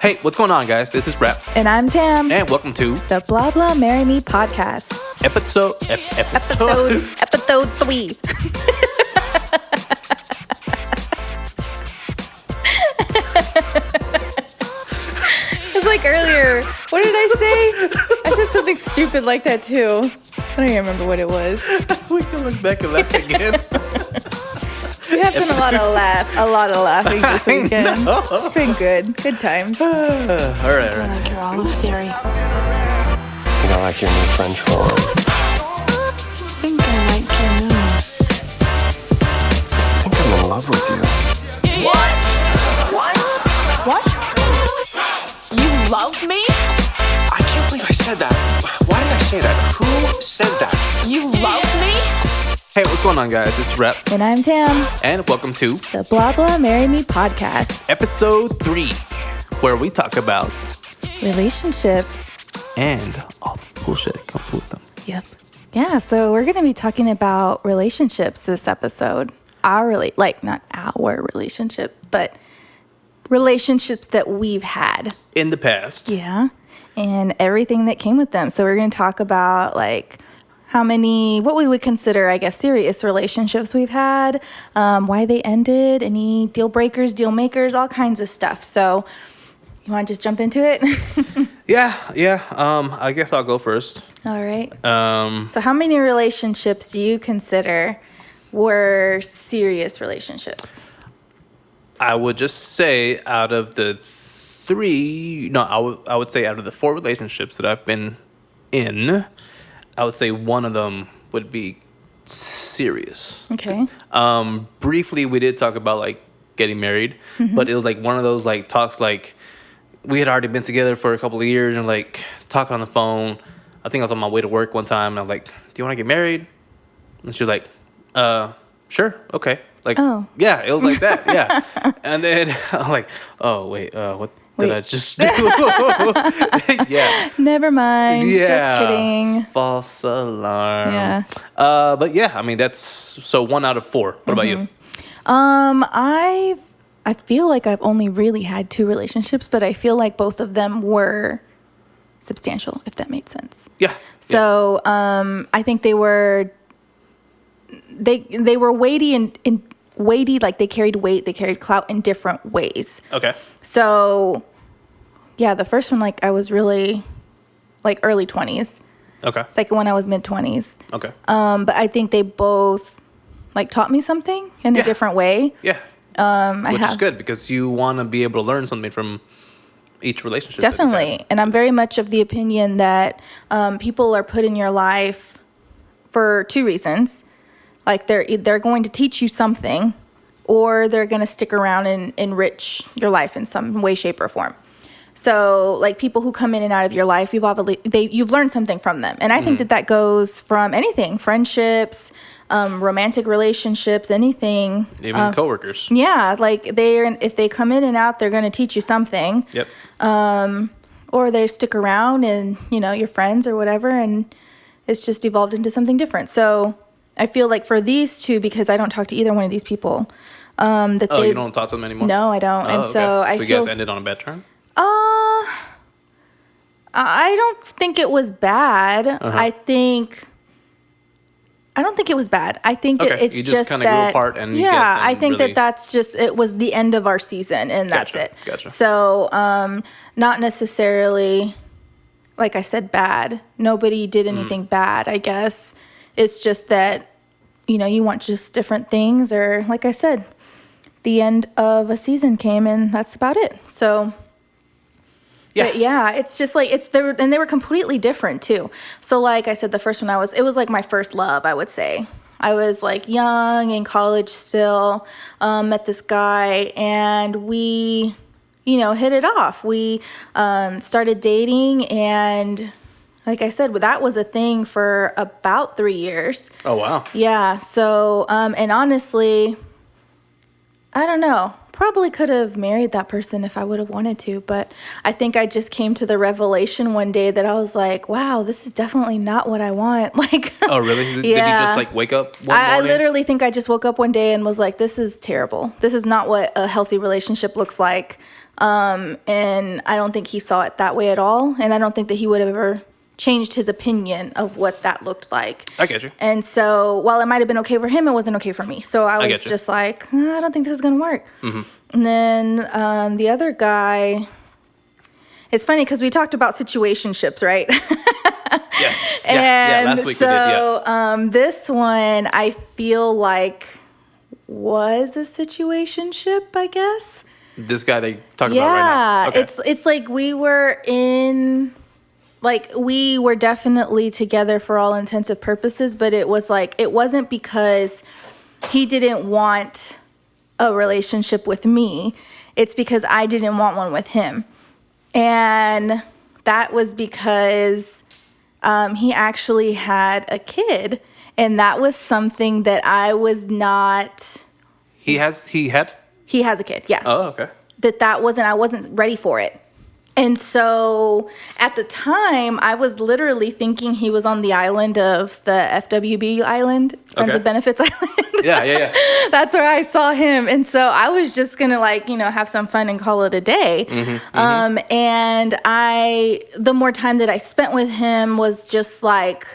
Hey, what's going on, guys? This is Rap. And I'm Tam. And welcome to the Blah Blah Marry Me podcast. Episode 3. It's like earlier. What did I say? I said something stupid like that too. I don't even remember what it was. We can look back and laugh again. We have done a lot of laughing this weekend. It's been good. Good times. All right. I like your olive theory. I think I like your new French form. I think I like your nose. I think I'm in love with you. What? You love me? I can't believe I said that. Why did I say that? Who says that? You love me? Hey, what's going on, guys? This is Rap. And I'm Tam. And welcome to the Blah Blah Marry Me podcast. Episode 3, where we talk about relationships. And all the bullshit that comes with them. Yep. Yeah, so we're going to be talking about relationships this episode. Not our relationship, but relationships that we've had. In the past. Yeah. And everything that came with them. So we're going to talk about what we would consider, I guess, serious relationships we've had, why they ended, any deal breakers, deal makers, all kinds of stuff. So you want to just jump into it? Yeah. I guess I'll go first. All right. So how many relationships do you consider were serious relationships? I would just say out of the 3, I would say out of the 4 relationships that I've been in, I would say one of them would be serious. Okay. Briefly, we did talk about getting married, but it was one of those talks we had already been together for a couple of years and talking on the phone. I think I was on my way to work one time and I'm like, "Do you want to get married?" And she was like, "Sure, okay." Yeah, it was like that. Yeah. And then I'm like, "Oh wait, what did I just do?" Yeah. Never mind. Yeah. Just kidding. False alarm. Yeah. But yeah, I mean that's so 1 out of 4. What about you? I feel like I've only really had 2 relationships, but I feel like both of them were substantial, if that made sense. Yeah. So I think they were weighty and weighty, they carried weight, they carried clout in different ways. Okay. So yeah, the first one I was really early 20s. Okay. Second one I was mid 20s. Okay. But I think they both taught me something in a different way. Yeah. Which is good because you want to be able to learn something from each relationship. Definitely. And I'm very much of the opinion that people are put in your life for 2 reasons. They're going to teach you something, or they're going to stick around and enrich your life in some way, shape, or form. So people who come in and out of your life, you've learned something from them. And I think that goes from anything, friendships, romantic relationships, anything. Even coworkers. Yeah, if they come in and out, they're going to teach you something. Yep. Or they stick around and, you're friends or whatever, and it's just evolved into something different. So I feel for these 2, because I don't talk to either one of these people. You don't talk to them anymore? No, I don't. And so I feel... So you guys ended on a bad term? I don't think it was bad. Uh-huh. I don't think it was bad. I think it's you just kind of grew apart and you yeah, guys I think really... that's just, it was the end of our season and that's it. Gotcha. So, not necessarily, like I said, bad. Nobody did anything bad, I guess. It's just that, you want just different things, or like I said, the end of a season came and that's about it. So... Yeah. But yeah, it's just they were completely different too. So like I said, the first one it was my first love, I would say. I was young in college still, met this guy and we, hit it off. We started dating and like I said, that was a thing for about 3 years. Oh, wow. Yeah. So, and honestly, I don't know. Probably could have married that person if I would have wanted to, but I think I just came to the revelation one day that I was like, wow, this is definitely not what I want. Oh, really? Yeah. Did you just wake up one morning? I literally think I just woke up one day and was like, this is terrible. This is not what a healthy relationship looks like. And I don't think he saw it that way at all. And I don't think that he would have ever changed his opinion of what that looked like. I get you. And so while it might have been okay for him, it wasn't okay for me. So I was just like, I don't think this is going to work. And then the other guy, it's funny because we talked about situationships, right? Yes. And last week so we did, yeah. This one I feel like was a situationship, I guess. This guy they talking about right now. Okay. It's like we were definitely together for all intensive purposes, but it was like, it wasn't because he didn't want a relationship with me. It's because I didn't want one with him. And that was because he actually had a kid. And that was something that I was not. He had? He has a kid, yeah. Oh, okay. I wasn't ready for it. And so at the time, I was literally thinking he was on the island of the FWB island, Friends with Benefits Island. Yeah. That's where I saw him. And so I was just going to have some fun and call it a day. And the more time that I spent with him was just like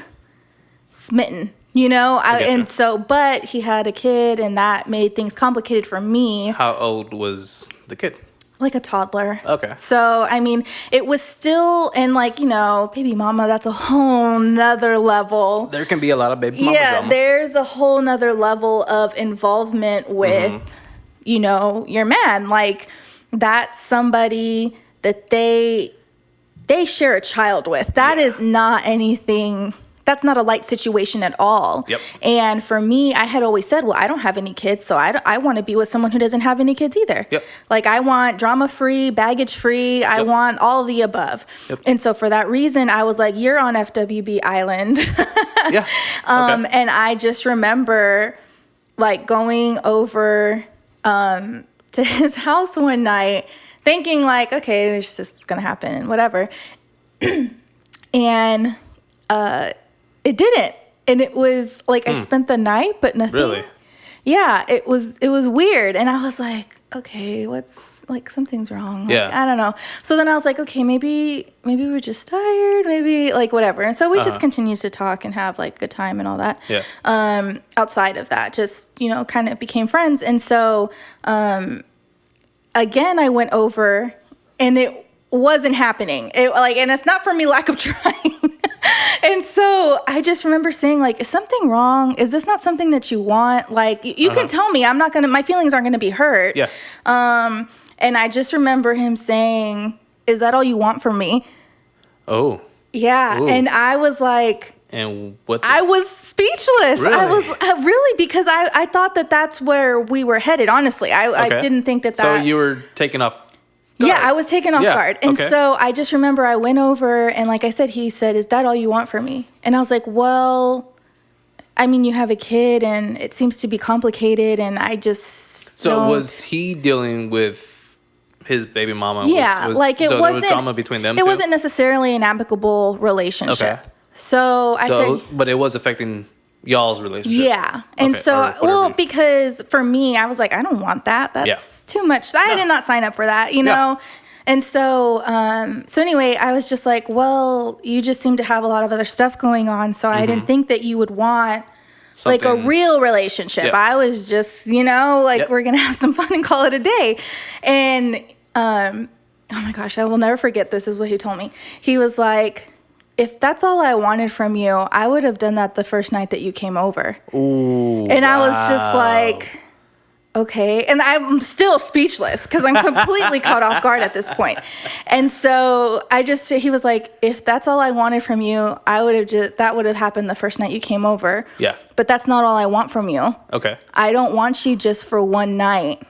smitten, but he had a kid and that made things complicated for me. How old was the kid? Like a toddler. Okay. So, I mean, it was still, and baby mama, that's a whole nother level. There can be a lot of baby mama drama. There's a whole nother level of involvement with, your man. Like, that's somebody that they share a child with. That is not anything. That's not a light situation at all. Yep. And for me, I had always said, well, I don't have any kids, so I want to be with someone who doesn't have any kids either. Yep. Like, I want drama-free, baggage-free. I want all the above. Yep. And so for that reason, I was like, you're on FWB Island. Yeah. Okay. And I just remember, going over to his house one night, thinking, okay, it's just going to happen and whatever. And it didn't. And it was I spent the night, but nothing. Really? Yeah, it was weird. And I was like, okay, what's something's wrong. Yeah. I don't know. So then I was like, okay, maybe we're just tired, maybe whatever. And so we just continued to talk and have good time and all that. Yeah. Outside of that, just, kind of became friends. And so, again, I went over and it wasn't happening. And it's not for me lack of trying. And so I just remember saying, is something wrong? Is this not something that you want? You can tell me. My feelings aren't going to be hurt. Yeah. And I just remember him saying, is that all you want from me? Oh. Yeah. Ooh. And I was like. And what? I was speechless. Really? I was really, because I thought that that's where we were headed, honestly. I didn't think that. So you were taken off guard. Yeah, I was taken off guard. And so I just remember I went over and like I said, he said, is that all you want from me? And I was like, well, I mean, you have a kid and it seems to be complicated and I just was he dealing with his baby mama? Yeah, it wasn't. There was drama between them It two? wasn't necessarily an amicable relationship. Okay. So I said. But it was affecting y'all's relationship. Yeah. And because for me, I was like, I don't want that. That's too much. I did not sign up for that, you know? And so anyway, I was just like, well, you just seem to have a lot of other stuff going on. So I didn't think that you would want a real relationship. Yep. I was just, we're going to have some fun and call it a day. And, oh my gosh, I will never forget this is what he told me. He was like, if that's all I wanted from you, I would have done that the first night that you came over. Ooh, and I was just like, okay. And I'm still speechless because I'm completely caught off guard at this point. And so he was like, if that's all I wanted from you, that would have happened the first night you came over. Yeah. But that's not all I want from you. Okay. I don't want you just for one night.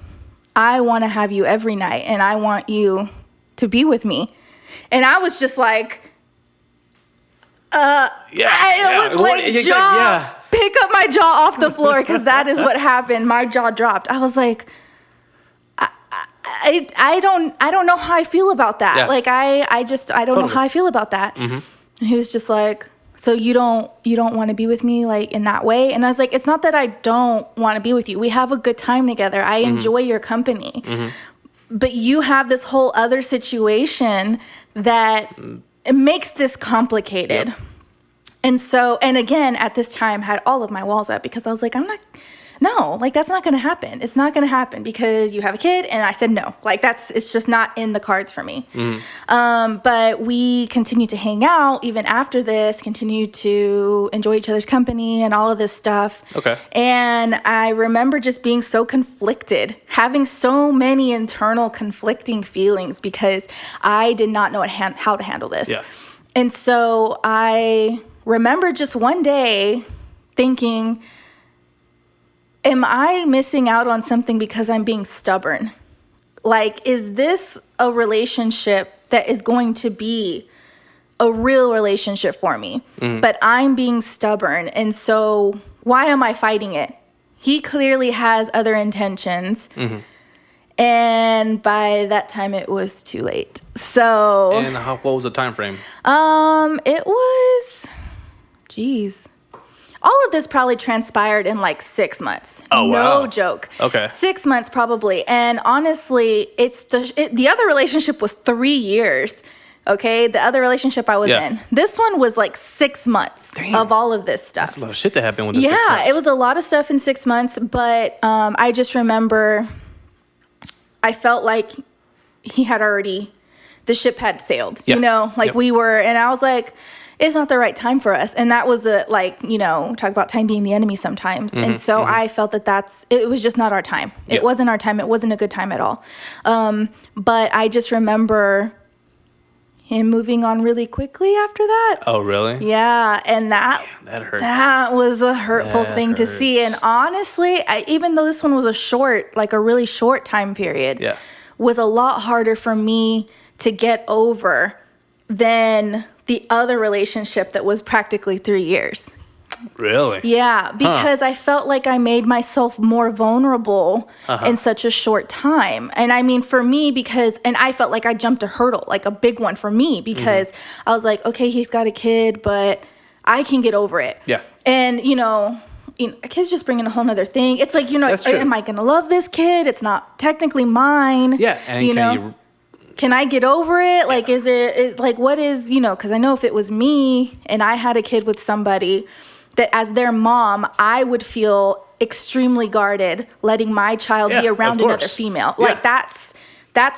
I want to have you every night and I want you to be with me. And I was just like, pick up my jaw off the floor because that is what happened. My jaw dropped. I was like, I don't know how I feel about that. Yeah. I don't know how I feel about that. Mm-hmm. And he was just like, so you don't want to be with me in that way? And I was like, it's not that I don't want to be with you. We have a good time together. I enjoy your company. Mm-hmm. but you have this whole other situation that it makes this complicated. Yep. And so, and again, at this time, had all of my walls up because I was like, that's not going to happen. It's not going to happen because you have a kid. And I said, no, like it's just not in the cards for me. But we continued to hang out even after this, continued to enjoy each other's company and all of this stuff. Okay. And I remember just being so conflicted, having so many internal conflicting feelings because I did not know how to handle this. Yeah. And so I remember just one day thinking, am I missing out on something because I'm being stubborn? Like, is this a relationship that is going to be a real relationship for me? But I'm being stubborn. And so why am I fighting it? He clearly has other intentions. And by that time, it was too late. So. And what was the time frame? It was, all of this probably transpired in like 6 months. Oh, wow. No joke. Okay. 6 months probably. And honestly, the other relationship was 3 years. Okay. The other relationship I was in. This one was like 6 months of all of this stuff. That's a lot of shit that happened within 6 months. Yeah, it was a lot of stuff in 6 months. But I just remember I felt like the ship had sailed, we were, and I was like, it's not the right time for us. And that was talk about time being the enemy sometimes. And so I felt it was just not our time. It wasn't our time. It wasn't a good time at all. But I just remember him moving on really quickly after that. Oh, really? Yeah. And that hurts. That was a hurtful thing to see. And honestly, even though this one was a really short time period, was a lot harder for me to get over than the other relationship that was practically 3 years. Really? Yeah, because I felt like I made myself more vulnerable in such a short time. And I mean, for me, and I felt like I jumped a hurdle, like a big one for me, because I was like, okay, he's got a kid, but I can get over it. Yeah. And, a kid's just bringing a whole nother thing. It's like, am I going to love this kid? It's not technically mine. Yeah. And can I get over it? Like, what is, because I know if it was me and I had a kid with somebody that as their mom, I would feel extremely guarded letting my child be around another female. Yeah. Like that's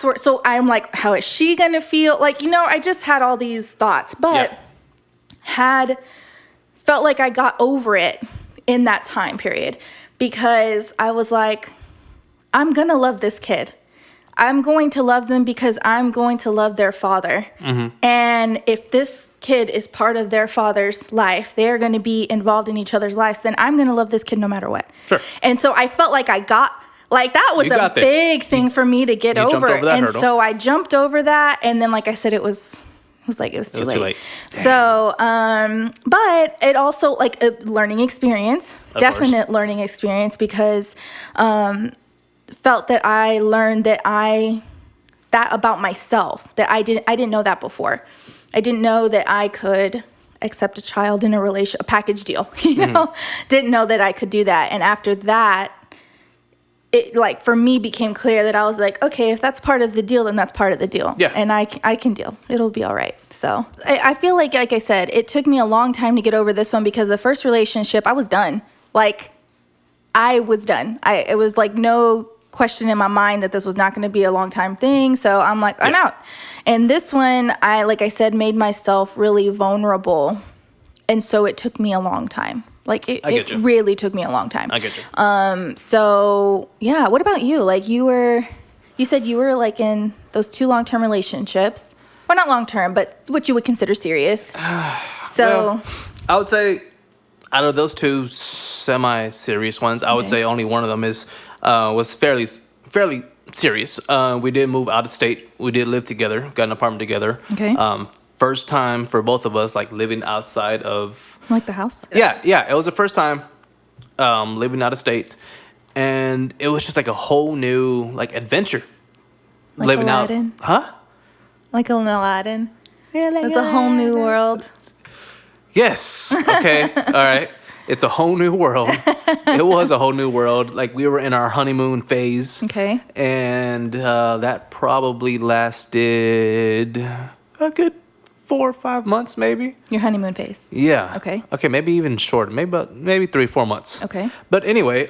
where, so I'm like, how is she going to feel? Like, I just had all these thoughts, but felt like I got over it in that time period because I was like, I'm going to love this kid. I'm going to love them because I'm going to love their father. And if this kid is part of their father's life, they are going to be involved in each other's lives, then I'm going to love this kid no matter what. Sure. And so I felt like that was a big thing for me to get over. And hurdle. So I jumped over that. And then, like I said, it was too late. So, but it also like a learning experience, definite learning experience because, felt that I learned that about myself, that I didn't know that before. I didn't know that I could accept a child in a package deal, didn't know that I could do that. And after that, it like for me became clear that I was like, okay, if that's part of the deal, then that's part of the deal. Yeah. And I can deal. It'll be all right. So I feel like I said, it took me a long time to get over this one because the first relationship, I was done. Like I was done. It was like no question in my mind that this was not going to be a long time thing. So I'm like, I'm out. And this one, like I said, made myself really vulnerable. And so it took me a long time. Like it really took me a long time. I get you. So yeah. What about you? Like you said you were like in those 2 long-term relationships. Well, not long-term, but what you would consider serious. So I would say out of those 2 semi-serious ones, I would say only one of them was fairly serious. We did move out of state. We did live together, got an apartment together. Okay. First time for both of us, like living outside of like the house. Yeah. It was the first time living out of state, and it was just like a whole new like adventure. Like living Aladdin? Huh? Like an Aladdin. Yeah, like it's a whole new world. Yes. Okay. All right. It's a whole new world. It was a whole new world. Like, we were in our honeymoon phase. Okay. And that probably lasted a good 4 or 5 months, maybe. Your honeymoon phase. Yeah. Okay. Okay, maybe even shorter. Maybe 3 or 4 months. Okay. But anyway,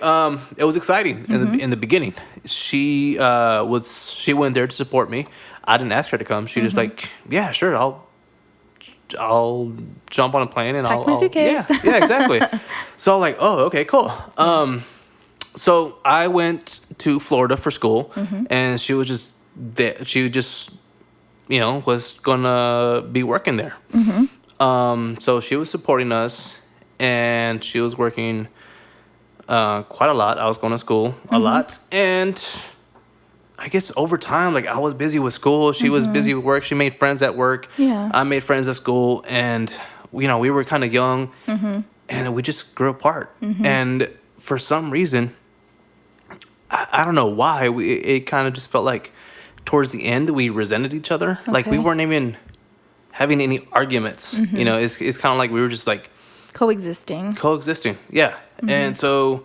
it was exciting in the beginning. She went there to support me. I didn't ask her to come. She just like, yeah, sure, I'll jump on a plane and Pack my suitcase. Yeah, exactly. So I'm like, oh, okay, cool. So I went to Florida for school, and she was just there. She just, was gonna be working there. So she was supporting us, and she was working quite a lot. I was going to school a lot, and I guess over time, like, I was busy with school. She was busy with work. She made friends at work. Yeah. I made friends at school, and we were kind of young, and we just grew apart. And for some reason, I don't know why, it kind of just felt like towards the end we resented each other. Like, we Okay. weren't even having any arguments. It's kind of like we were just like Coexisting. Yeah. And so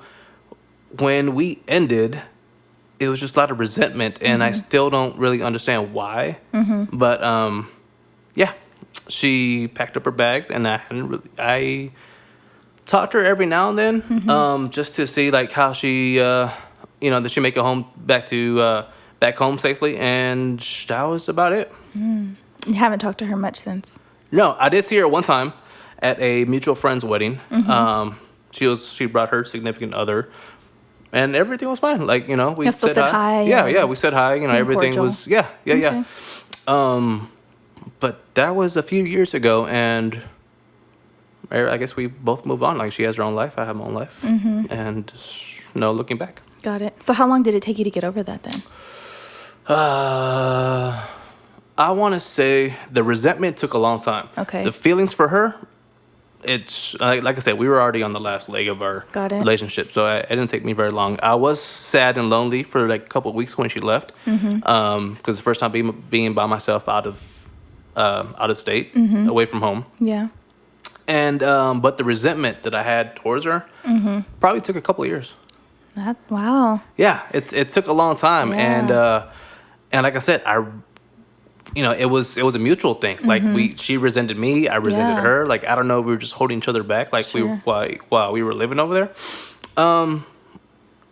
when we ended, it was just a lot of resentment, and I still don't really understand why. But yeah, she packed up her bags, and I talked to her every now and then, just to see like how she did she make it home back home safely, and that was about it. You haven't talked to her much since. No, I did see her one time at a mutual friend's wedding. She brought her significant other, and everything was fine. Like, we You still said hi. Yeah, we said hi. Everything cordial. was yeah. But that was a few years ago, and I guess we both moved on. Like, she has her own life, I have my own life, and no looking back. Got it. So how long did it take you to get over that then? I want to say the resentment took a long time. Okay. The feelings for her, it's like I said, we were already on the last leg of our Got it. relationship, so it didn't take me very long. I was sad and lonely for like a couple of weeks when she left, because the first time being by myself out of state, away from home, Yeah. and but the resentment that I had towards her probably took a couple of years. Wow. Yeah, it took a long time, Yeah. and like I said, it was a mutual thing. Like, she resented me, I resented Yeah. her. Like, I don't know if we were just holding each other back, like Sure. while we were living over there. And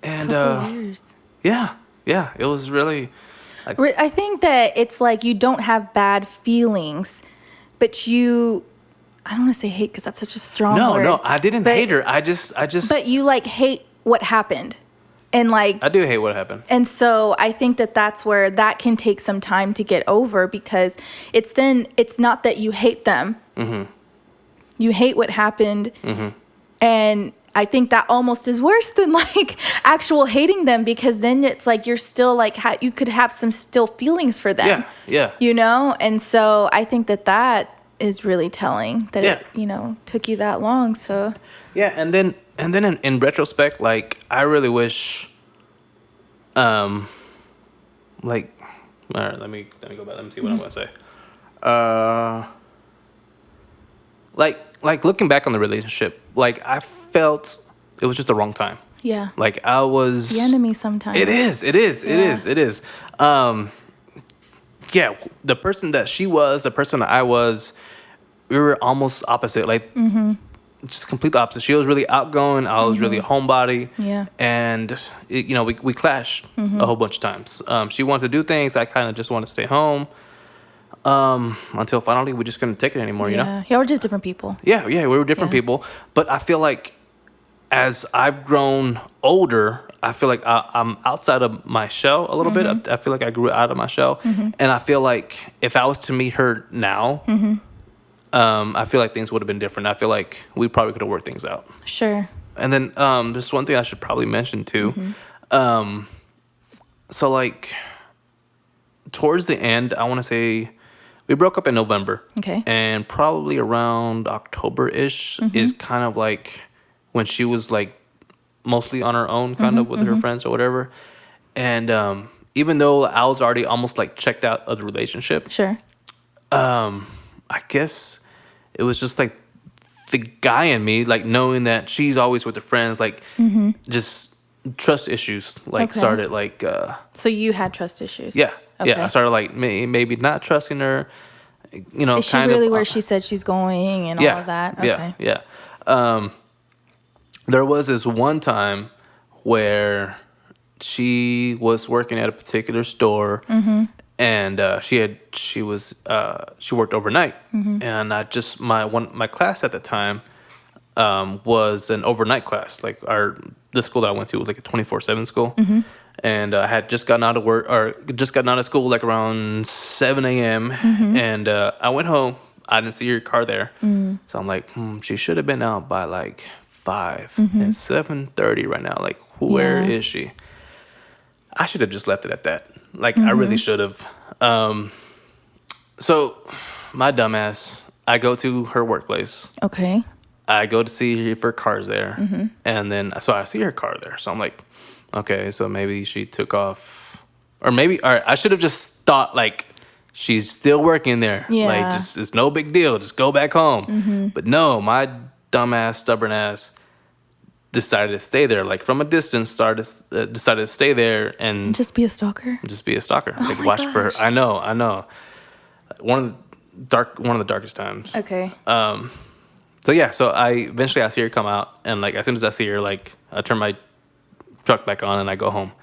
Couple of years. yeah, it was really. Like, I think that it's like you don't have bad feelings, but I don't want to say hate because that's such a strong word. no, I didn't hate her. I just. But you like hate what happened. And like, I do hate what happened. and so I think that that's where that can take some time to get over, because it's not that you hate them. You hate what happened. And I think that almost is worse than like actual hating them, because then it's like you're still like, you could have some still feelings for them. Yeah. And so I think that is really telling that Yeah. it, took you that long. So Yeah, and then in retrospect, like, I really wish, like, all right, let me go back. Let me see what I'm gonna say. Like looking back on the relationship, like, I felt it was just the wrong time. yeah, Like, I was the enemy sometimes. It is. Yeah, the person that she was, the person that I was, we were almost opposite. Like, just complete opposite. She was really outgoing. I was really a homebody. Yeah. And we clashed a whole bunch of times. She wanted to do things. I kind of just wanted to stay home. Until finally we just couldn't take it anymore. Yeah, we're just different people. Yeah, we were different Yeah. people. But I feel like as I've grown older, I feel like I'm outside of my shell a little bit. I feel like I grew out of my shell. And I feel like if I was to meet her now, I feel like things would have been different. I feel like we probably could have worked things out. Sure. And then there's one thing I should probably mention too. So like towards the end, I want to say we broke up in November. Okay. And probably around October-ish is kind of like when she was like mostly on her own, kind of with her friends or whatever. And even though I was already almost like checked out of the relationship, Sure. I guess it was just like the guy in me, like knowing that she's always with her friends, like just trust issues, like Okay. started like So you had trust issues. yeah, Okay. I started like maybe not trusting her, you know, Is she kind really of where she said she's going and yeah, all of that? Okay. yeah. There was this one time where she was working at a particular store, and she worked overnight, and my class at the time was an overnight class. Like the school that I went to was like a 24/7 school, and I had just gotten out of work or just gotten out of school like around 7 a.m. And I went home. I didn't see her car there, so I'm like, she should have been out by like 5. It's 7:30 right now. Like, where Yeah. is she? I should have just left it at that. Like, I really should have. So, my dumbass, I go to her workplace. Okay. I go to see if her car's there. And then, so I see her car there. So I'm like, okay, so maybe she took off. Or maybe, all right, I should have just thought, like, she's still working there. Yeah. Like, just it's no big deal. Just go back home. But no, my dumbass, stubborn ass decided to stay there. Like, from a distance, decided to stay there and Just be a stalker. just be a stalker. Like, my watch for her. gosh. I know. One of the darkest times. Okay. So yeah, so I see her come out, and like as soon as I see her, like I turn my truck back on and I go home.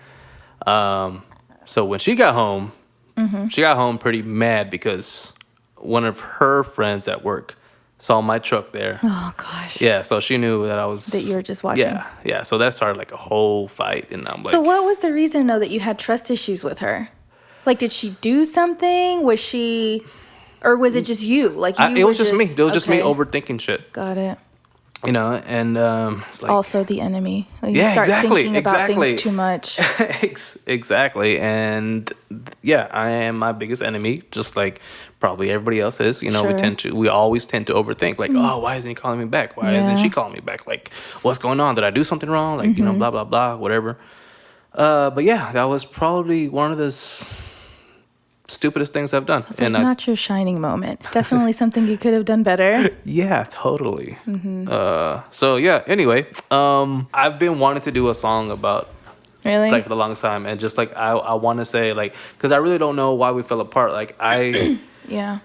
So when she got home, she got home pretty mad because one of her friends at work saw my truck there. Oh gosh. Yeah, so she knew that I was That you were just watching. Yeah. So that started like a whole fight, and I'm like, So what was the reason though that you had trust issues with her? Like, did she do something? Was she, or was it just you? Like you it was just me. It was just me okay. overthinking shit, Got it. you know. And it's like Also the enemy. Like, you Yeah, start exactly, thinking about exactly. things too much. Exactly. And yeah, I am my biggest enemy, just like probably everybody else is. You know, Sure. we always tend to overthink. Like, oh, why isn't he calling me back? Why isn't Yeah. she calling me back? Like, what's going on? Did I do something wrong? Like, you know, blah blah blah, whatever. But yeah, that was probably one of the stupidest things I've done. It's like not your shining moment. Definitely something you could have done better. Yeah, totally. So yeah. Anyway, I've been wanting to do a song about Really? like for the longest time, and just like I want to say like, because I really don't know why we fell apart. Like Yeah.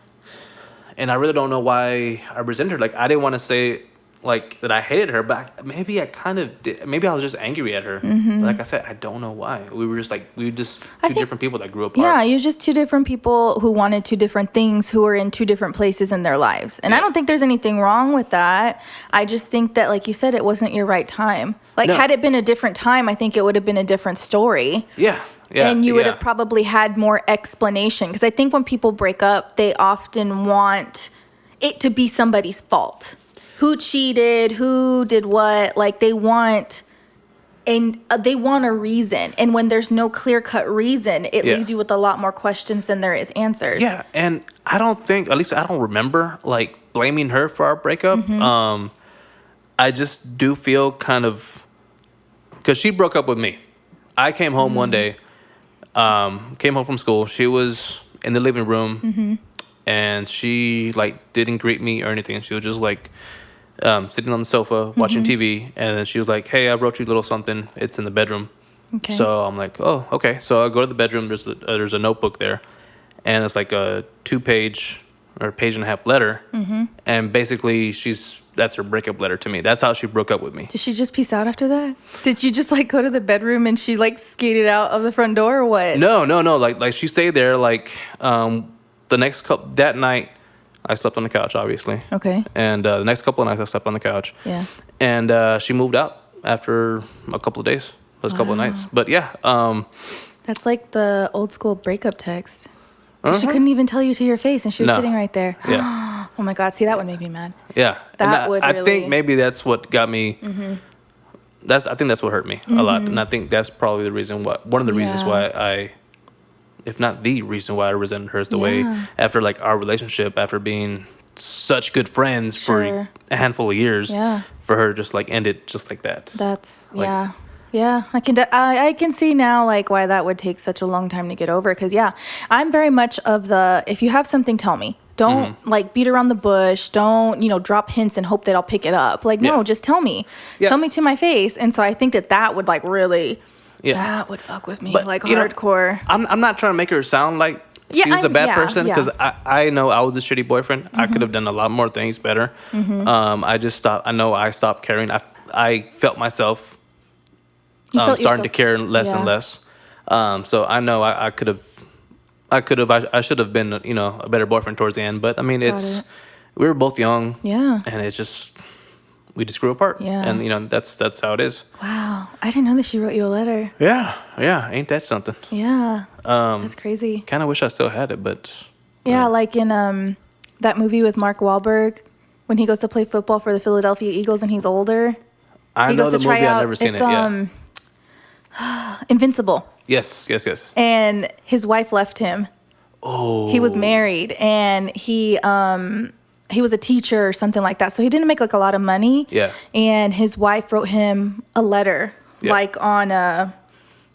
and I really don't know why I resented her. Like I didn't want to say like that I hated her, but maybe I kind of did. Maybe I was just angry at her. But like I said, I don't know why. We were just two different people that grew apart. Yeah, you're just two different people who wanted two different things, who were in two different places in their lives. And I don't think there's anything wrong with that. I just think that, like you said, it wasn't your right time. Like, No. had it been a different time, I think it would have been a different story. Yeah. Yeah. And you would yeah. have probably had more explanation. Because I think when people break up, they often want it to be somebody's fault. Who cheated, who did what, like they want a reason. And when there's no clear-cut reason, it leaves you with a lot more questions than there is answers. Yeah, and I don't think, at least I don't remember, like, blaming her for our breakup. I just do feel kind of, because she broke up with me. I came home one day, came home from school. She was in the living room, and she, like, didn't greet me or anything. She was just, like, sitting on the sofa, watching TV, and then she was like, hey, I wrote you a little something. It's in the bedroom. Okay. So I'm like, oh, okay. So I go to the bedroom. There's a notebook there, and it's like a 2-page or page and a half letter, and basically that's her breakup letter to me. That's how she broke up with me. Did she just peace out after that? Did you just like go to the bedroom and she like skated out of the front door or what? No. Like she stayed there. Like that night, I slept on the couch, obviously. Okay. And the next couple of nights, I slept on the couch. Yeah. And she moved out after a couple of days. Those couple of nights. But yeah. That's like the old school breakup text. She couldn't even tell you to your face and she was No. sitting right there. Yeah. Oh my God. See, that would make me mad. Yeah. That And would I really- think maybe that's what got me. I think that's what hurt me a lot. And I think that's probably the reason why, one of the reasons Yeah. why if not the reason why I resented her, is the way after like our relationship, after being such good friends for Sure. a handful of years, Yeah. for her just like ended just like that. That's, Like- yeah. Yeah, I can see now like why that would take such a long time to get over. Because yeah, I'm very much of the if you have something, tell me. Don't like beat around the bush. Don't drop hints and hope that I'll pick it up. Like no, just tell me. Yeah. Tell me to my face. And so I think that would like really that would fuck with me like hardcore. I'm not trying to make her sound like she's a bad person because I know I was a shitty boyfriend. I could have done a lot more things better. I just stopped. I know I stopped caring. I felt myself. Starting to care less and less. So I know I should have been, a better boyfriend towards the end. But I mean, we were both young. Yeah. And it's just, we just grew apart. Yeah. And that's how it is. Wow. I didn't know that she wrote you a letter. Yeah. Yeah. Ain't that something? Yeah. That's crazy. Kind of wish I still had it, but. Yeah. Like in that movie with Mark Wahlberg, when he goes to play football for the Philadelphia Eagles and he's older. I know the movie. I've never seen it. Yeah. Invincible. Yes. And his wife left him. Oh. He was married and he was a teacher or something like that. So he didn't make like a lot of money. Yeah. And his wife wrote him a letter like on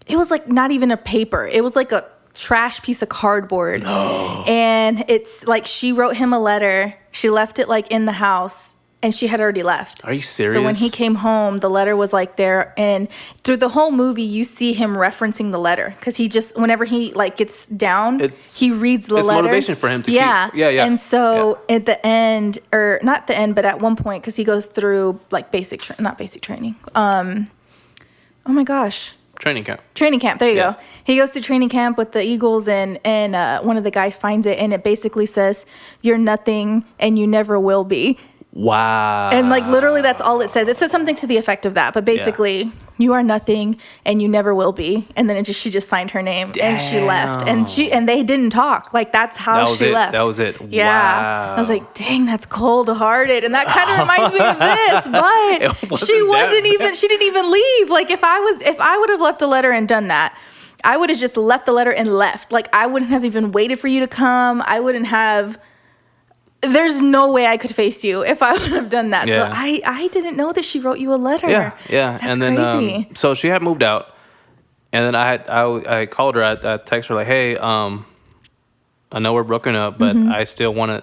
it was like not even a paper. It was like a trash piece of cardboard. No. And it's like she wrote him a letter. She left it like in the house. And she had already left. Are you serious? So when he came home, the letter was like there. And through the whole movie, you see him referencing the letter. Because he just, whenever he like gets down, he reads the letter. It's motivation for him to keep. Yeah. And so at the end, or not the end, but at one point, because he goes through like not basic training. Oh my gosh. Training camp. There you go. He goes to training camp with the Eagles and one of the guys finds it. And it basically says, "You're nothing and you never will be." Wow. And like literally that's all it says. It says something to the effect of that, but basically you are nothing and you never will be. And then she just signed her name. Damn. And she left. And they didn't talk. Like that's how she left. That was it. Yeah. Wow. I was like, dang, that's cold-hearted. And that kind of reminds me of this, but she didn't even leave. Like if I would have left a letter and done that, I would have just left the letter and left. Like I wouldn't have even waited for you to come. There's no way I could face you if I would have done that. Yeah. So I didn't know that she wrote you a letter. Yeah. That's and then crazy. So she had moved out, and then I called her. I texted her like, "Hey, I know we're broken up, but I still want to,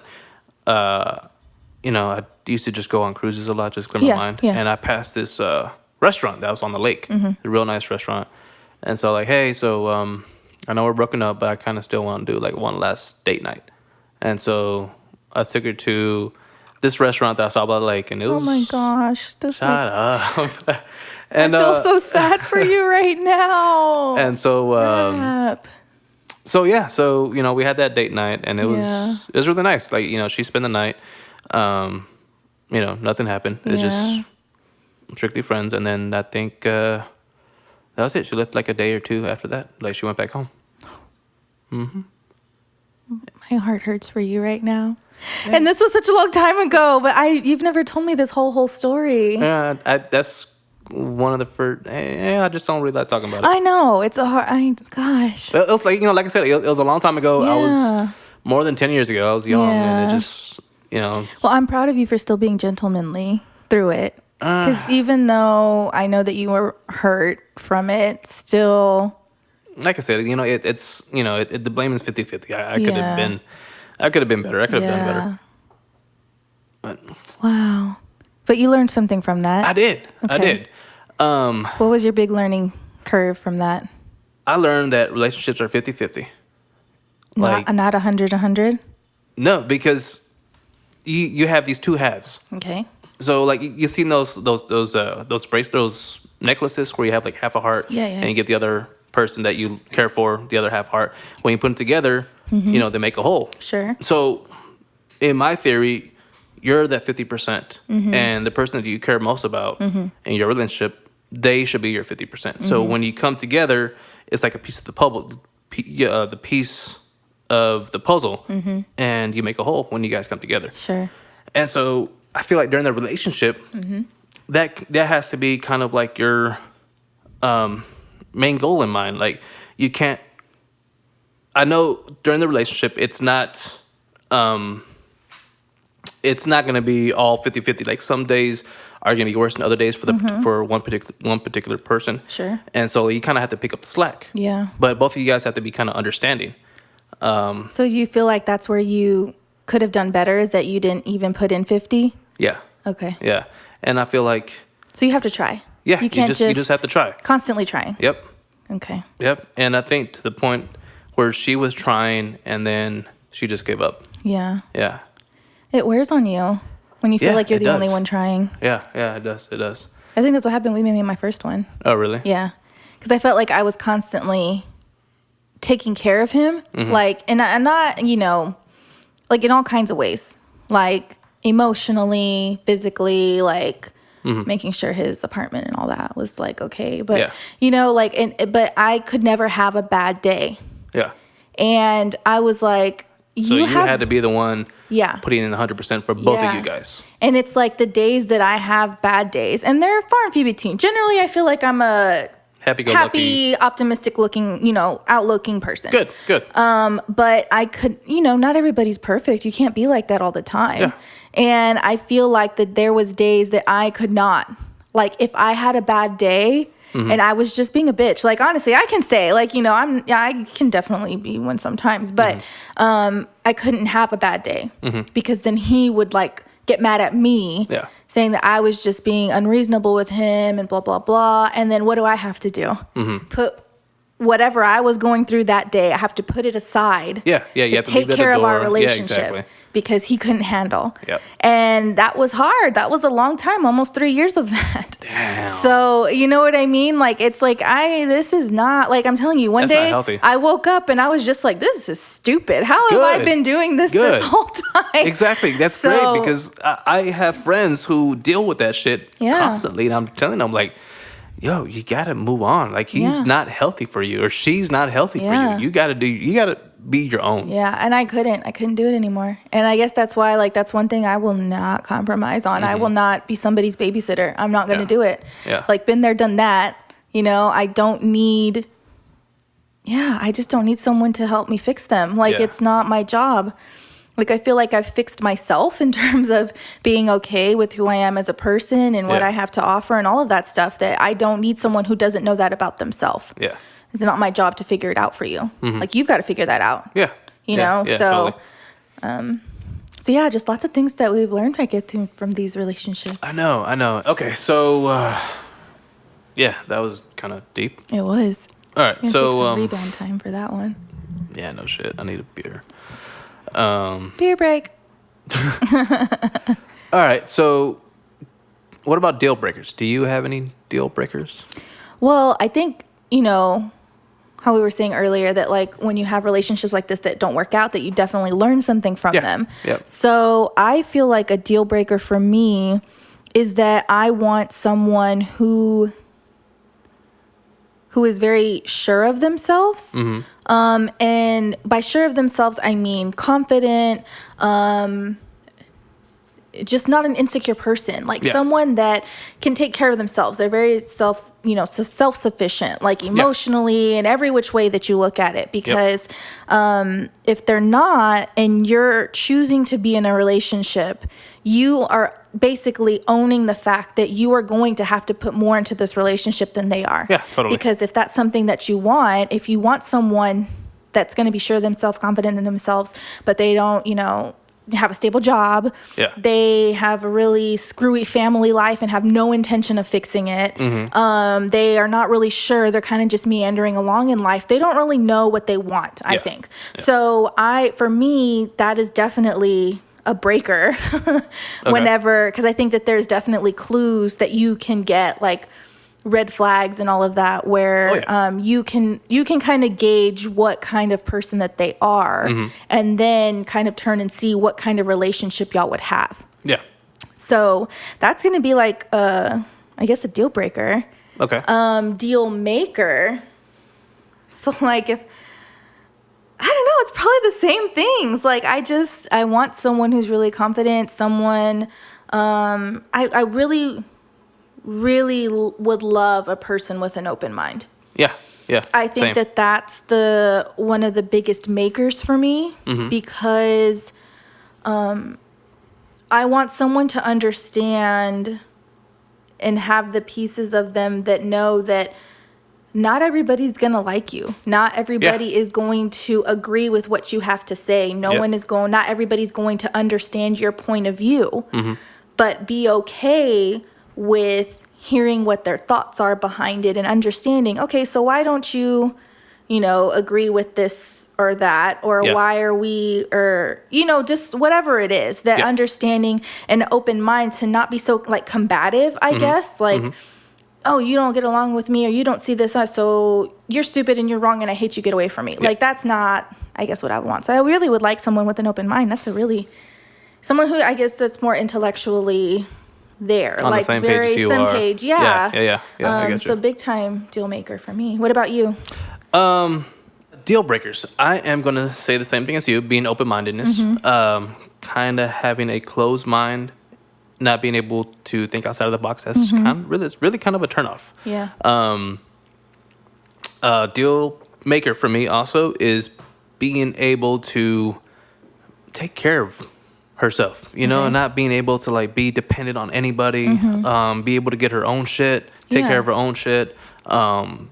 I used to just go on cruises a lot, just clear my mind. Yeah. And I passed this restaurant that was on the lake, a real nice restaurant. And so like, hey, so I know we're broken up, but I kind of still want to do like one last date night. And so I took her to this restaurant that I saw by the lake, and it was. Oh my gosh! Shut up! And I feel so sad for you right now. And so, so we had that date night, and it was really nice. Like she spent the night. Nothing happened. It's just strictly friends, and then I think that was it. She left like a day or two after that. Like she went back home. My heart hurts for you right now. Yeah. And this was such a long time ago, but you've never told me this whole story. Yeah, that's one of the first. I just don't really like talking about it. I know it's a hard. Gosh, it was like like I said, it was a long time ago. Yeah. I was more than 10 years ago. I was young, and it just Well, I'm proud of you for still being gentlemanly through it. Because even though I know that you were hurt from it, still. Like I said, it's the blame is 50-50. I could have been. I could have been better. I could have done better. But, wow. But you learned something from that. I did. Okay. I did. What was your big learning curve from that? I learned that relationships are 50-50. Not 100-100? No, because you have these two halves. Okay. So like you've seen those bracelets, those necklaces where you have like half a heart, and you give the other person that you care for the other half heart. When you put them together, they make a whole. Sure. So, in my theory, you're that 50%, and the person that you care most about in your relationship, they should be your 50%. So when you come together, it's like a piece of the piece of the puzzle, and you make a whole when you guys come together. Sure. And so I feel like during the relationship, that has to be kind of like your main goal in mind. Like you can't. I know during the relationship, it's not going to be all 50-50. Like some days are going to be worse than other days for for one particular person. Sure. And so you kind of have to pick up the slack. Yeah. But both of you guys have to be kind of understanding. So you feel like that's where you could have done better, is that you didn't even put in 50? Yeah. Okay. Yeah. And I feel like, So you have to try. yeah, You can't you just have to try. Constantly trying. Yep. Okay. Yep. And I think to the point where she was trying and then she just gave up. Yeah. Yeah. It wears on you when you feel Yeah, like you're it the only does. one trying. Yeah. Yeah, it does. It does. I think that's what happened with me in my first one. Oh, really? Yeah. Because I felt like I was constantly taking care of him. Like, and not, you know, like in all kinds of ways. Like emotionally, physically, like making sure his apartment and all that was like okay. But, Yeah. you know, like, but I could never have a bad day. Yeah. And I was like, So you had to be the one Yeah. putting in 100% for both of Yeah. you guys. And it's like the days that I have bad days, and they're far and few between. Generally, I feel like I'm a Happy-go-lucky. optimistic looking, you know, outlooking person. Good. Good. But I could, you know, not everybody's perfect. You can't be like that all the time. Yeah. And I feel like that there was days that I could not. Like if I had a bad day and I was just being a bitch, like honestly, I can say like, you know, I can definitely be one sometimes, but I couldn't have a bad day because then he would like get mad at me. Yeah. Saying that I was just being unreasonable with him and blah, blah, blah. And then what do I have to do? Put whatever I was going through that day, I have to put it aside. Yeah, yeah, you to have to take leave it at the care of our door. Yeah, relationship exactly. because he couldn't handle. Yep. And that was hard. That was a long time, almost 3 years of that. Damn. So, you know what I mean? Like, it's like, this is not, like, I'm telling you, one That's not day healthy. I woke up and I was just like, this is stupid. How have I Good. been doing this Good. this whole time? Exactly. That's So- great because I have friends who deal with that shit Yeah. constantly. And I'm telling them, like, yo, you got to move on. Like, he's Yeah. not healthy for you or she's not healthy Yeah. for you. You got to be your own. Yeah, and I couldn't do it anymore. And I guess that's why, like, that's one thing I will not compromise on. I will not be somebody's babysitter. I'm not going to Yeah. do it. Yeah. Like, been there, done that. You know, I just don't need someone to help me fix them. Like, Yeah. it's not my job. Like, I feel like I've fixed myself in terms of being okay with who I am as a person and what Yeah. I have to offer and all of that stuff, that I don't need someone who doesn't know that about themselves. Yeah. It's not my job to figure it out for you. Like, you've got to figure that out. Yeah. You Yeah. know, Yeah, so totally. so yeah, just lots of things that we've learned, I get from these relationships. I know. Okay, so yeah, that was kind of deep. It was. All right, Gonna take so some rebound time for that one. yeah, no shit. I need a beer. Beer break. All right, so what about deal breakers? Do you have any deal breakers? Well, I think, you know, how we were saying earlier that like when you have relationships like this that don't work out, that you definitely learn something from Yeah, them. yep. So I feel like a deal breaker for me is that I want someone who is very sure of themselves. And by sure of themselves, I mean confident, just not an insecure person, like Yeah. someone that can take care of themselves. They're very self-sufficient, like emotionally and every which way that you look at it. Because if they're not, and you're choosing to be in a relationship, you are basically owning the fact that you are going to have to put more into this relationship than they are. Yeah, totally. Because if that's something that you want, if you want someone that's going to be sure of themselves, confident in themselves, but they don't, you know, have a stable job. Yeah. They have a really screwy family life and have no intention of fixing it. They are not really sure. They're kind of just meandering along in life. They don't really know what they want, I Yeah. think. Yeah. So for me, that is definitely a breaker whenever, because I think that there's definitely clues that you can get, like red flags and all of that, where Oh, yeah. you can kind of gauge what kind of person that they are, and then kind of turn and see what kind of relationship y'all would have. Yeah. So that's going to be like I guess a deal breaker. Okay. Deal maker. So like if I don't know, it's probably the same things. Like I want someone who's really confident, someone I really would love a person with an open mind. yeah. Yeah. I think Same. that that's one of the biggest makers for me, because I want someone to understand and have the pieces of them that know that not everybody's going to like you. Not everybody is going to agree with what you have to say. Not everybody's going to understand your point of view. But be okay with hearing what their thoughts are behind it and understanding, okay, so why don't you, agree with this or that, or why are we, or, just whatever it is, that understanding and open mind to not be so like combative, I guess, like, oh, you don't get along with me, or you don't see this, so you're stupid and you're wrong and I hate you, get away from me. Like, that's not, I guess, what I want. So I really would like someone with an open mind. Someone who, I guess, that's more intellectually there. On like, the same very page as you same are. page, Yeah, I get you. So big time deal maker for me. What about you? Deal breakers. I am going to say the same thing as you, being open-mindedness, kind of having a closed mind, not being able to think outside of the box. That's it's really kind of a turnoff. Yeah. Deal maker for me also is being able to take care of herself, and not being able to like be dependent on anybody, be able to get her own shit, take care of her own shit.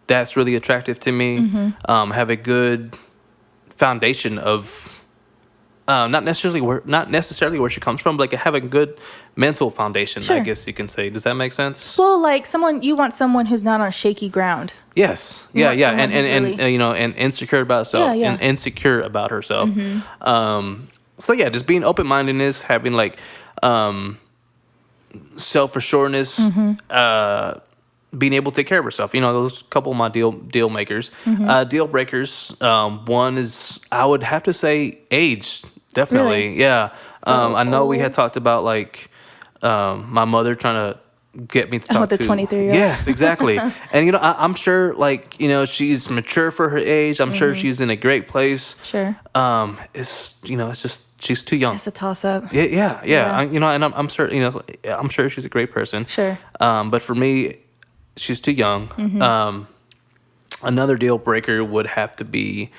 That's really attractive to me. Have a good foundation of not necessarily where she comes from, but like have a good mental foundation, I guess you can say. Does that make sense? Well, like you want someone who's not on shaky ground. Yes. Yeah. And insecure about herself. And insecure about herself. So yeah, just being open-mindedness, having like self-assuredness, being able to take care of herself. Those couple of my deal makers. Deal breakers. One is, I would have to say, age. Definitely. Really? Yeah. I know we had talked about like my mother trying to get me to talk to to 23-year-old. Yes, exactly. And I'm sure like she's mature for her age. I'm sure she's in a great place. Sure. It's just she's too young. It's a toss up. Yeah. And I'm sure I'm sure she's a great person. Sure. But for me, she's too young. Another deal breaker would have to be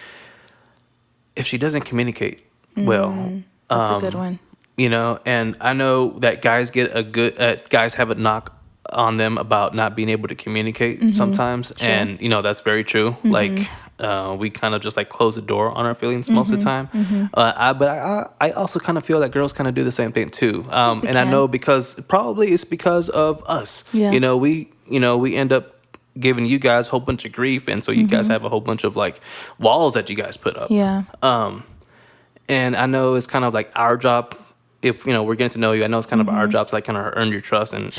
if she doesn't communicate well. That's a good one. And I know that guys guys have a knock on them about not being able to communicate sometimes. Sure. And, that's very true. Like, we kind of just like close the door on our feelings most of the time. But I also kind of feel that girls kind of do the same thing too. I know probably it's because of us. Yeah. We end up giving you guys a whole bunch of grief. And so you guys have a whole bunch of like walls that you guys put up. Yeah. And I know it's kind of like our job. If we're getting to know you, I know it's kind of our job to like kind of earn your trust, and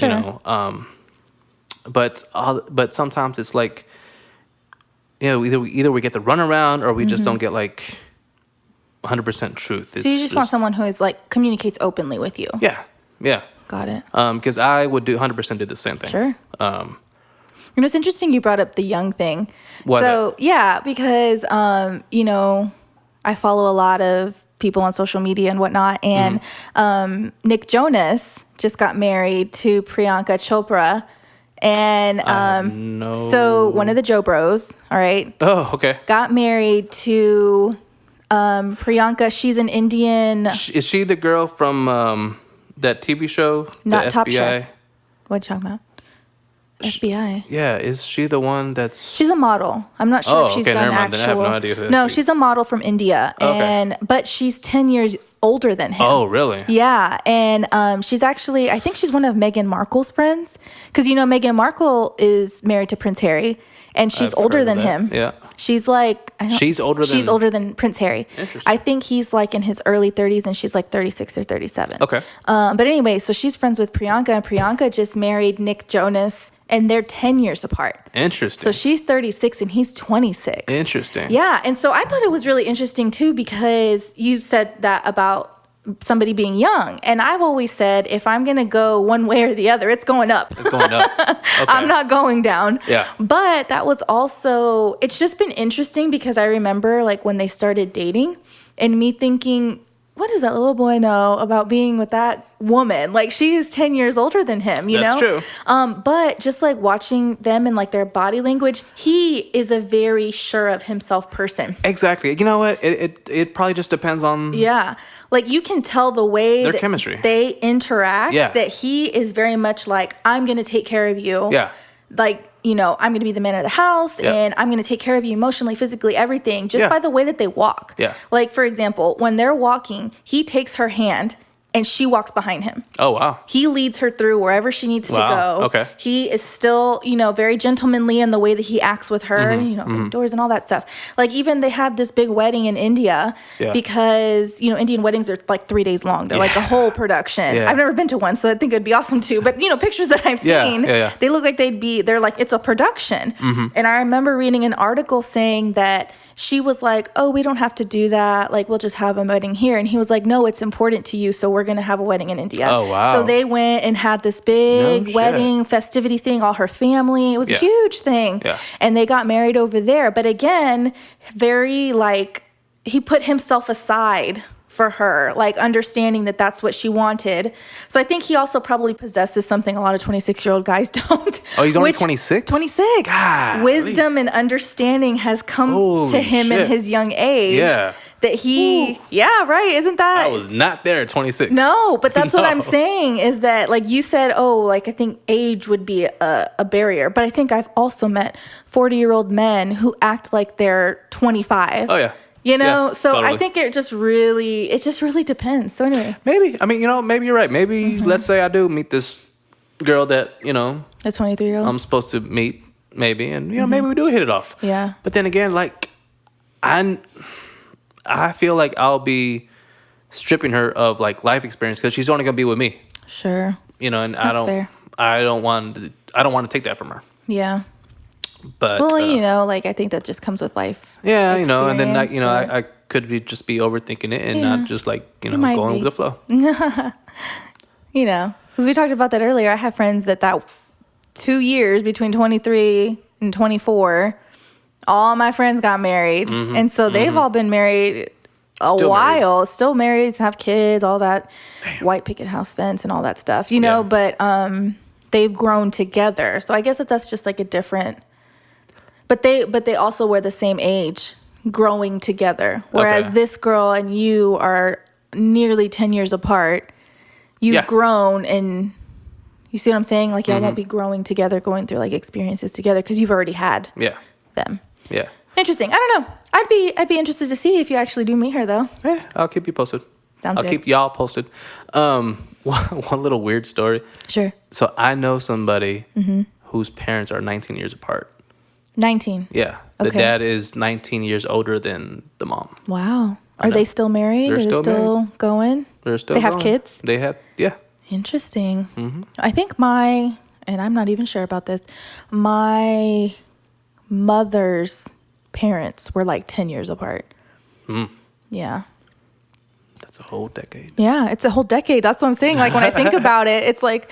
but sometimes it's like either we get the runaround or we just don't get like 100% truth. So you just want someone who is like communicates openly with you. Yeah. Got it. Because I would 100% do the same thing. Sure. It's interesting you brought up the young thing. Why so yeah, because I follow a lot of people on social media and whatnot. And Nick Jonas just got married to Priyanka Chopra. And so one of the Joe Bros, all right? Oh, okay. Got married to Priyanka. She's an Indian. Is she the girl from that TV show? Not the Top FBI? Chef. What are you talking about? FBI. Yeah, is she the one that's... She's a model. I'm not sure if she's done never mind. actual... Then I have no idea who that No, is. she's a model from India. But she's 10 years older than him. Oh, really? Yeah. And she's actually... I think she's one of Meghan Markle's friends. Because, Meghan Markle is married to Prince Harry. And she's older than him. Yeah. She's like... She's older than Prince Harry. Interesting. I think he's like in his early 30s and she's like 36 or 37. Okay. But anyway, so she's friends with Priyanka. And Priyanka just married Nick Jonas. And they're 10 years apart. Interesting. So she's 36 and he's 26. Interesting. Yeah. And so I thought it was really interesting too, because you said that about somebody being young. And I've always said, if I'm going to go one way or the other, it's going up. It's going up. Okay. I'm not going down. Yeah. But that was also, it's just been interesting because I remember like when they started dating and me thinking, what does that little boy know about being with that woman? Like, she is 10 years older than him, you know? That's true. But just like watching them and like their body language, he is a very sure of himself person. Exactly. You know what? It probably just depends on... Yeah. like you can tell the way Their that chemistry. they interact Yeah. that he is very much like, I'm going to take care of you. Yeah. Like, you know, I'm going to be the man of the house Yeah. and I'm going to take care of you emotionally, physically, everything, just Yeah. by the way that they walk. Yeah. Like, for example, when they're walking, he takes her hand and she walks behind him. Oh, wow. He leads her through wherever she needs to Wow, go. okay. He is still, you know, very gentlemanly in the way that he acts with her, Mm-hmm, you know, opening doors and all that stuff. Like, even they had this big wedding in India Yeah. because, you know, Indian weddings are like 3 days long. They're like a whole production. Yeah. I've never been to one, so I think it'd be awesome too. But, you know, pictures that I've Yeah, seen, yeah. they look like they're like, it's a production. Mm-hmm. And I remember reading an article saying that she was like, oh, we don't have to do that. Like, we'll just have a wedding here. And he was like, no, it's important to you. So we're going to have a wedding in India. Oh, wow. So they went and had this No big shit. wedding festivity thing, all her family. It was a Yeah. huge thing. Yeah. And they got married over there. But again, very like, he put himself aside for her, like understanding that that's what she wanted. So I think he also probably possesses something a lot of 26-year-old guys don't. Oh, he's only 26? 26. Golly. Wisdom and understanding has come Holy to him shit. in his young age. Yeah. That he, Ooh. yeah, right. Isn't that? I was not there at 26. No, but that's what I'm No. saying is that, like you said, oh, like I think age would be a barrier. But I think I've also met 40-year-old men who act like they're 25. Oh, yeah. You know, Yeah, so totally. I think it just really depends. So anyway, Maybe. I mean, you know, maybe you're right. Maybe, Mm-hmm. let's say I do meet this girl that, you know, a 23-year-old. I'm supposed to meet, maybe. And, you know, maybe we do hit it off. Mm-hmm. Yeah. But then again, like, I feel like I'll be stripping her of, like, life experience because she's only going to be with me. Sure. You know, and That's fair. I don't want to take that from her. Yeah. But Well, you know, like I think that just comes with life. yeah, you know, and then like, you know, experience, I could be just be overthinking it and Yeah. not just like, you know, might going be. with the flow. you know, because we talked about that earlier. I have friends that 2 years between 23 and 24, all my friends got married. And so they've all been married a Still while, still married, to have kids, all that white picket house fence and all that stuff, you know, Yeah. but they've grown together. So I guess that's just like a different, but they also were the same age growing together. Whereas Okay. this girl and you are nearly 10 years apart. You've Yeah. grown, and you see what I'm saying? Like y'all won't be growing together, going through like experiences together because you've already had Yeah. them. Yeah. Interesting. I don't know. I'd be interested to see if you actually do meet her though. Yeah, I'll keep you posted. Sounds I'll good. keep y'all posted. One little weird story. Sure. So I know somebody Mm-hmm. whose parents are 19 years apart. 19. Yeah. The Okay. dad is 19 years older than the mom. Wow. Are know. they still married? They're Are they still still going? They're still They have going. kids? They have, yeah. Interesting. Mm-hmm. I think and I'm not even sure about this, my mother's parents were like 10 years apart. Mm. Yeah. That's a whole decade. Yeah, it's a whole decade. That's what I'm saying. Like when I think about it, it's like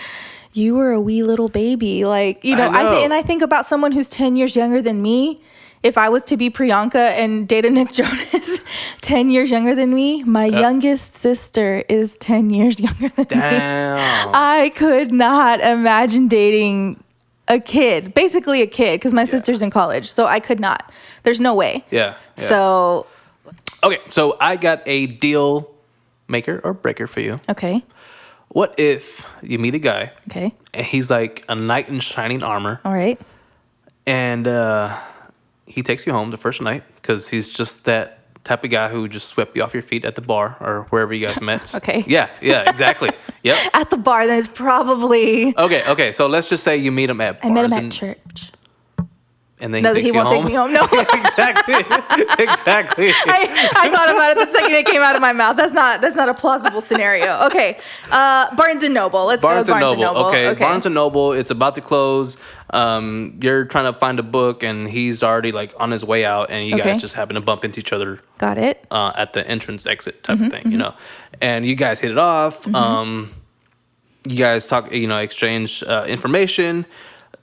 you were a wee little baby. Like, you know, I know. and I think about someone who's 10 years younger than me. If I was to be Priyanka and date a Nick Jonas 10 years younger than me, my youngest sister is 10 years younger than me. Damn. I could not imagine dating a kid, basically a kid, because my sister's in college. So I could not. There's no way. Yeah. So, Okay, so I got a deal maker or breaker for you. okay. What if you meet a guy Okay. and he's like a knight in shining armor All right. and he takes you home the first night because he's just that type of guy who just swept you off your feet at the bar or wherever you guys met. Okay. Yeah, exactly. Yep. At the bar, then it's probably. Okay, so let's just say you meet him at I bars met him at and, church. and then No, he takes he you won't home. take me home. No. Exactly. I thought about it the second it came out of my mouth. That's not a plausible scenario. Okay. Barnes and Noble. Let's Barnes go and Barnes Noble. and Noble. Okay. Barnes and Noble. It's about to close. You're trying to find a book, and he's already like on his way out, and you Okay. guys just happen to bump into each other Got it. at the entrance exit type of thing, you know. And you guys hit it off. You guys talk, you know, exchange information.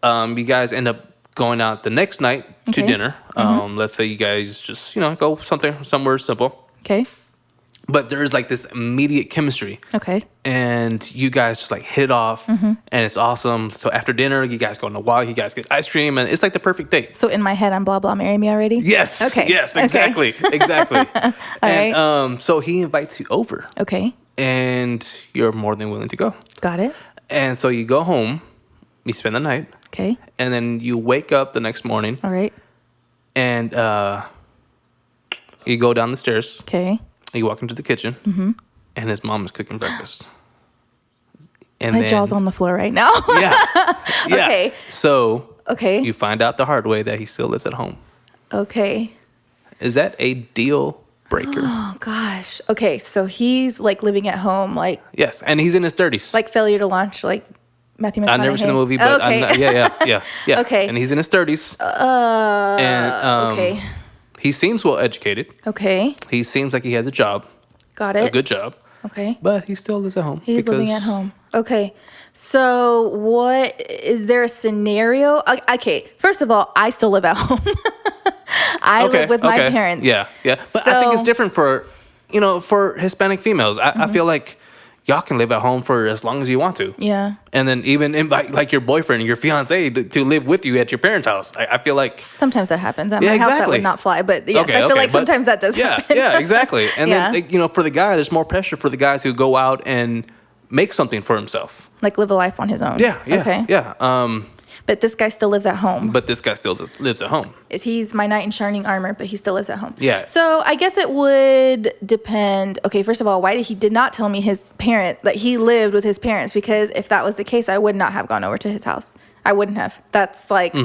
You guys end up going out the next night to Okay. dinner. Let's say you guys just, you know, go somewhere simple. Okay. but there's like this immediate chemistry. Okay. And you guys just like hit it off, and it's awesome. So after dinner, you guys go on a walk, you guys get ice cream, and it's like the perfect date. So in my head, I'm blah, blah, marry me already? Yes. Okay. Yes, Okay. exactly. Exactly. And right. so he invites you over, Okay. and you're more than willing to go. Got it. And so you go home, you spend the night, Okay. and then you wake up the next morning, All right. and you go down the stairs, Okay. you walk into the kitchen, and his mom is cooking breakfast. And My jaw's on the floor right now. Yeah. Yeah. Okay. So Okay. you find out the hard way that he still lives at home. Okay. Is that a deal breaker? Oh gosh. Okay. So he's like living at home, like Yes, and he's in his 30s. failure to launch, like Matthew McConaughey. I've never seen the movie, but okay. yeah. Okay. And he's in his 30s. And Okay. he seems well educated. Okay. He seems like he has a job, Got it. a good job, Okay. but he still lives at home. He's living at home. Okay. So what is there a scenario? Okay. First of all, I still live at home. I live with my parents. Yeah, yeah. But I think it's So- different for, for Hispanic females. I feel like y'all can live at home for as long as you want to. Yeah. And then even invite like your boyfriend or your fiance to live with you at your parents' house. I feel like Sometimes that happens. At Yeah, my house, that exactly. would not fly. But yes, Okay, I feel okay, like but- sometimes that does happen. Yeah, exactly. And Yeah. then like, for the guy, there's more pressure for the guy to go out and make something for himself. Like live a life on his own. Yeah, yeah, Okay. yeah. But this guy still lives at home. But this guy still lives at home. He's my knight in shining armor, but he still lives at home. Yeah. So I guess it would depend. Okay, first of all, why did not tell me his parent that he lived with his parents? Because if that was the case, I would not have gone over to his house. I wouldn't have. That's like,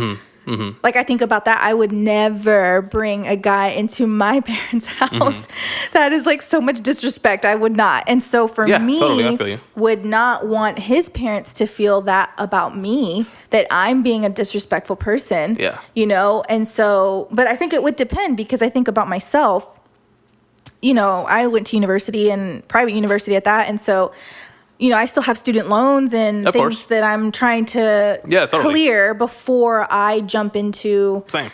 like I think about that. I would never bring a guy into my parents' house. That is like so much disrespect. I would not. And so for Yeah, me, totally, I feel you. would not want his parents to feel that about me, that I'm being a disrespectful person. Yeah. And so, but I think it would depend because I think about myself. I went to university and private university at that. And so, I still have student loans and Of things course. that I'm trying to Yeah, totally. clear before I jump into, Same.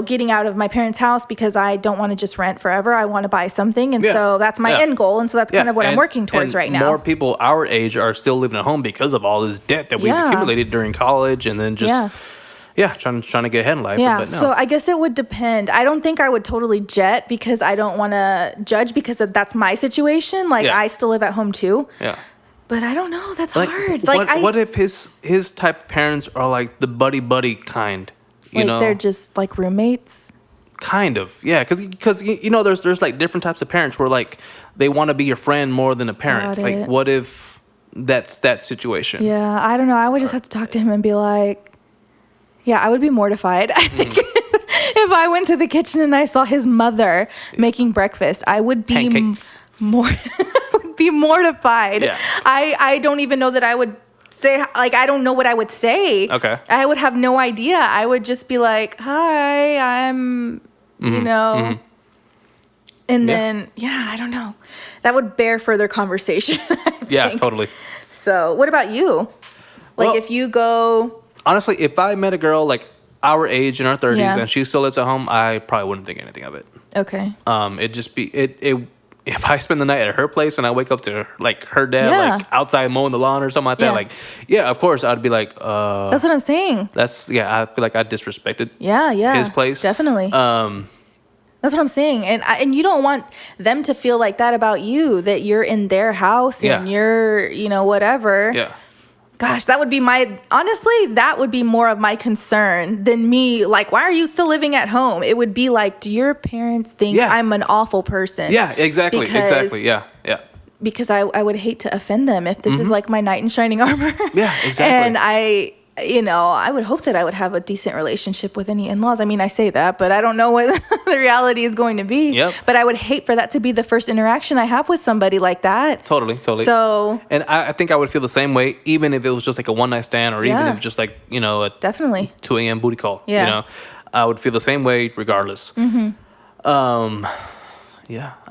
getting out of my parents' house because I don't want to just rent forever. I want to buy something. And Yeah. so that's my Yeah. end goal. And so that's kind of what I'm and- working towards and right now. More people our age are still living at home because of all this debt that we've Yeah. accumulated during college and then just, trying to get ahead in life. Yeah, But no. so I guess it would depend. I don't think I would totally jet because I don't want to judge because that's my situation. Like Yeah. I still live at home too. yeah. But I don't know. That's Like, hard. what if his type of parents are like the buddy kind? You know, they're just like roommates. kind of, yeah. Because there's like different types of parents where like they want to be your friend more than a parent. Got Like, it. what if that's that situation? Yeah, I don't know. I would just have to talk to him and be like, yeah, I would be mortified. I think if I went to the kitchen and I saw his mother making breakfast, I would be Pancakes. would be mortified. Yeah. I don't even know that I would say, like, I don't know what I would say. Okay. I would have no idea. I would just be like, hi, I'm, and Yeah. then, I don't know. That would bear further conversation. I Yeah, think. totally. So what about you? Like Well- if you go, Honestly, if I met a girl like our age in our 30s Yeah. and she still lives at home, I probably wouldn't think anything of it. okay. It'd just be if I spend the night at her place and I wake up to like her dad Yeah. like outside mowing the lawn or something like that, Yeah. like of course I'd be like, That's what I'm saying. I feel like I disrespected Yeah. his place. Definitely. That's what I'm saying. And you don't want them to feel like that about you, that you're in their house and Yeah. you're, whatever. Yeah. Gosh, that would be that would be more of my concern than me. Like, why are you still living at home? It would be like, do your parents think Yeah. I'm an awful person? Yeah, exactly. Because- Exactly. Yeah. Yeah. Because I would hate to offend them if this is like my knight in shining armor. Mm-hmm. Yeah, exactly. And I would hope that I would have a decent relationship with any in-laws. I mean, I say that, but I don't know what the reality is going to be. Yep. But I would hate for that to be the first interaction I have with somebody like that. Totally. So And I think I would feel the same way, even if it was just like a one night stand, or even Yeah. if it's just like a definitely. 2 a.m. booty call. Yeah. I would feel the same way regardless. Yeah.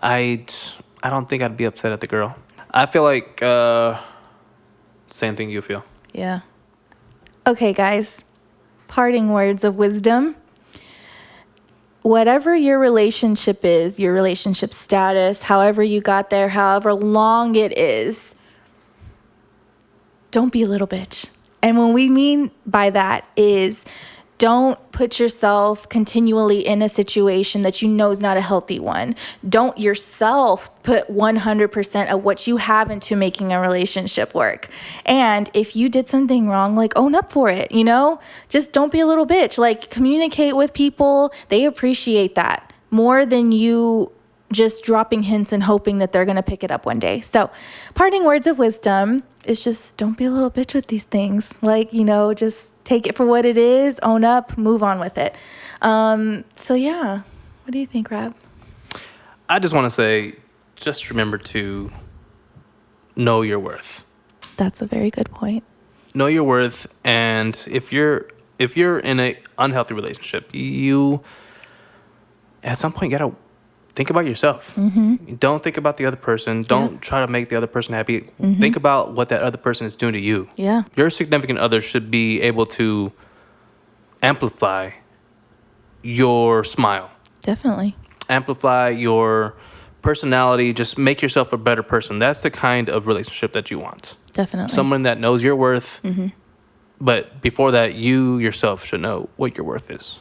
I don't think I'd be upset at the girl. I feel like same thing you feel. Yeah. Okay, guys. Parting words of wisdom. whatever your relationship is, your relationship status, however you got there, however long it is, don't be a little bitch. And what we mean by that is don't put yourself continually in a situation that you know is not a healthy one. Don't yourself put 100% of what you have into making a relationship work. And if you did something wrong, like own up for it, you know? Just don't be a little bitch. Like communicate with people. They appreciate that more than you just dropping hints and hoping that they're going to pick it up one day. So parting words of wisdom is just don't be a little bitch with these things. Like, you know, just take it for what it is, own up, move on with it. So yeah, what do you think, Rab? I just want to say, just remember to know your worth. That's a very good point. Know your worth, and if you're in a unhealthy relationship, you at some point gotta think about yourself. Mm-hmm. Don't think about the other person. Don't try to make the other person happy. Mm-hmm. Think about what that other person is doing to you. Yeah. Your significant other should be able to amplify your smile. Definitely. Amplify your personality. Just make yourself a better person. That's the kind of relationship that you want. Definitely. Someone that knows your worth. Mm-hmm. But before that, you yourself should know what your worth is.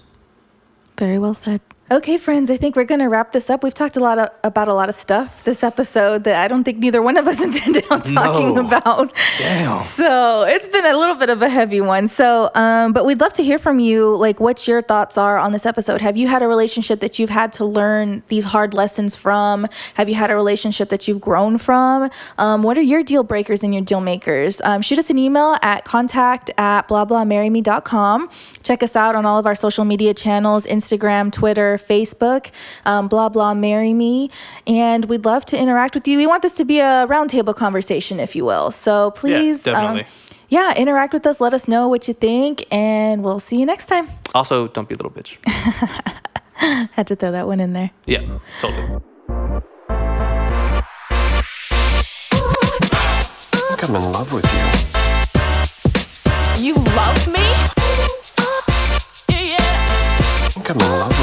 Very well said. Okay, friends, I think we're going to wrap this up. We've talked about a lot of stuff this episode that I don't think neither one of us intended on talking about. Damn. So it's been a little bit of a heavy one. So, but we'd love to hear from you, like what your thoughts are on this episode. Have you had a relationship that you've had to learn these hard lessons from? Have you had a relationship that you've grown from? What are your deal breakers and your deal makers? Shoot us an email at contact@blahblahmarryme.com. Check us out on all of our social media channels, Instagram, Twitter, Facebook, blah, blah, marry me. And we'd love to interact with you. We want this to be a roundtable conversation, if you will. So please, definitely. Interact with us. Let us know what you think, and we'll see you next time. Also, don't be a little bitch. Had to throw that one in there. Yeah, totally. I think I'm in love with you. You love me? I think I'm in love